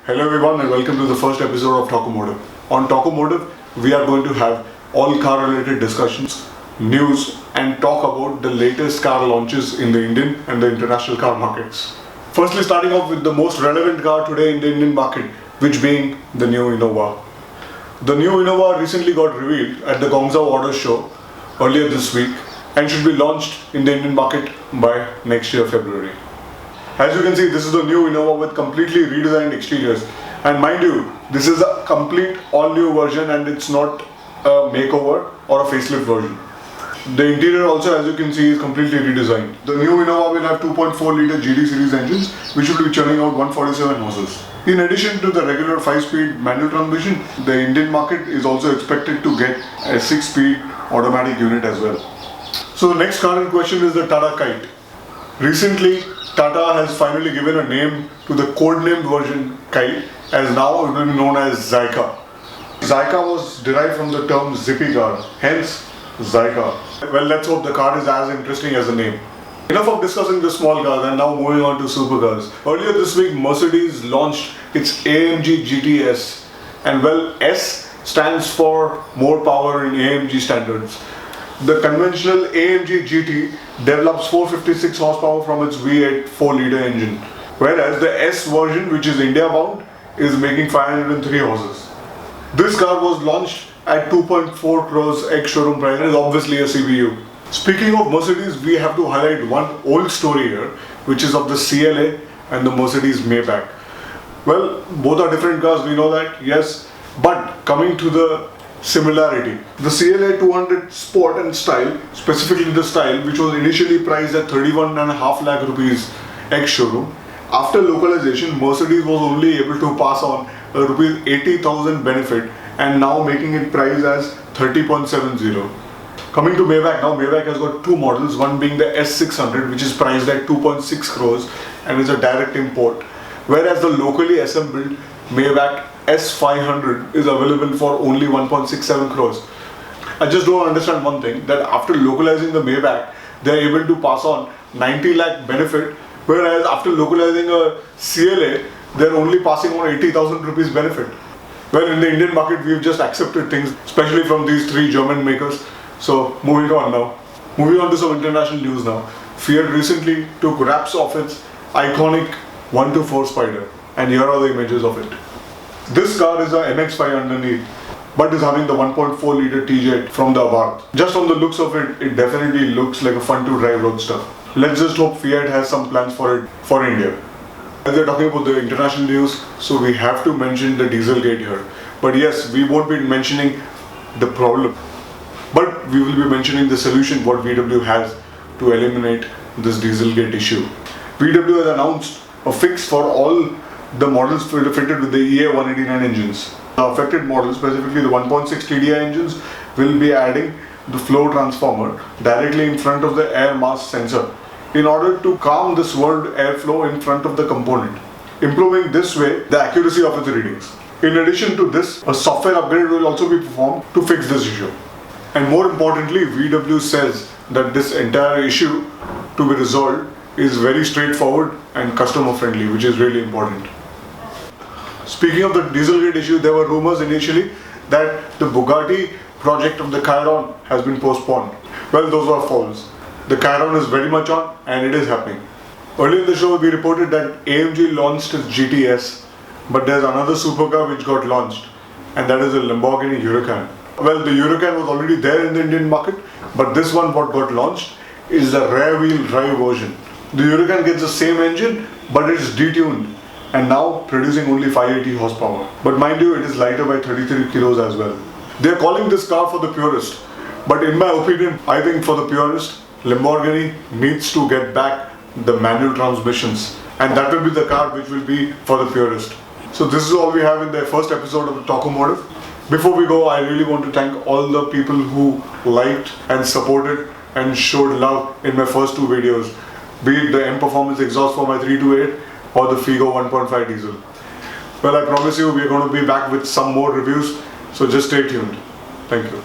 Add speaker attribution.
Speaker 1: Hello everyone and welcome to the first episode of Talkamotive. On Talkamotive, we are going to have all car related discussions, news and talk about the latest car launches in the Indian and the international car markets. Firstly, starting off with the most relevant car today in the Indian market, which being the new Innova. The new Innova recently got revealed at the Guangzhou Auto Show earlier this week and should be launched in the Indian market by next year February. As you can see, this is the new Innova with completely redesigned exteriors, and mind you, this is a complete all new version and it's not a makeover or a facelift version. The interior also, as you can see, is completely redesigned. The new Innova will have 2.4 litre GT series engines which will be churning out 147 horses. In addition to the regular 5-speed manual transmission, the Indian market is also expected to get a 6-speed automatic unit as well. So the next car in question is the Tata Kite. Recently, Tata has finally given a name to the codenamed version Kite, as now it will be known as Zica. Zica was derived from the term zippy car, hence Zica. Well, let's hope the car is as interesting as the name. Enough of discussing the small cars and now moving on to supercars. Earlier this week, Mercedes launched its AMG GT S, and well, S stands for more power in AMG standards. The conventional AMG GT develops 456 horsepower from its V8 4-litre engine, whereas the S version, which is India bound, is making 503 horses. This car was launched at 2.4 crores ex-showroom price and is obviously a CBU. Speaking of Mercedes, we have to highlight one old story here, which is of the CLA and the Mercedes Maybach. Well, both are different cars, we know that, yes, but coming to the similarity. The CLA 200 Sport and Style, specifically the Style, which was initially priced at 31.5 lakh rupees ex-showroom, after localization, Mercedes was only able to pass on a rupees 80,000 benefit and now making it priced as 30.70. Coming to Maybach now, Maybach has got two models, one being the S600, which is priced at 2.6 crores and is a direct import, whereas the locally assembled Maybach S500 is available for only 1.67 crores. I just don't understand one thing, that after localizing the Maybach, they are able to pass on 90 lakh benefit, whereas after localizing a CLA, they are only passing on 80,000 rupees benefit. Well, in the Indian market, we've just accepted things, especially from these three German makers. So, moving on now. Moving on to some international news now. Fiat recently took wraps of its iconic 124 Spider, and here are the images of it. This car is a MX-5 underneath, but is having the 1.4 litre T-Jet from the Abarth. Just from the looks of it, it definitely looks like a fun to drive roadster. Let's just hope Fiat has some plans for it for India. As we're talking about the international news, so we have to mention the Dieselgate here. But yes, we won't be mentioning the problem, but we will be mentioning the solution what VW has to eliminate this Dieselgate issue. VW has announced a fix for all the models fitted with the EA 189 engines. The affected models, specifically the 1.6 TDI engines, will be adding the flow transformer directly in front of the air mass sensor in order to calm the swirled airflow in front of the component, improving this way the accuracy of its readings. In addition to this, a software upgrade will also be performed to fix this issue. And more importantly, VW says that this entire issue to be resolved is very straightforward and customer friendly, which is really important. Speaking of the Dieselgate issue, there were rumors initially that the Bugatti project of the Chiron has been postponed. Well, those were false. The Chiron is very much on and it is happening. Earlier in the show, we reported that AMG launched its GT S, but there's another supercar which got launched, and that is the Lamborghini Huracan. Well, the Huracan was already there in the Indian market, but this one what got launched is the rear wheel drive version. The Huracan gets the same engine, but it's detuned and now producing only 580 horsepower. But mind you, it is lighter by 33 kilos as well. They are calling this car for the purist, but in my opinion, I think for the purist, Lamborghini needs to get back the manual transmissions, and that will be the car which will be for the purist. So this is all we have in the first episode of the Talkamotive. Before we go, I really want to thank all the people who liked and supported and showed love in my first two videos, be it the M Performance exhaust for my 328 or the Figo 1.5 diesel. Well, I promise you we are going to be back with some more reviews, so just stay tuned. Thank you.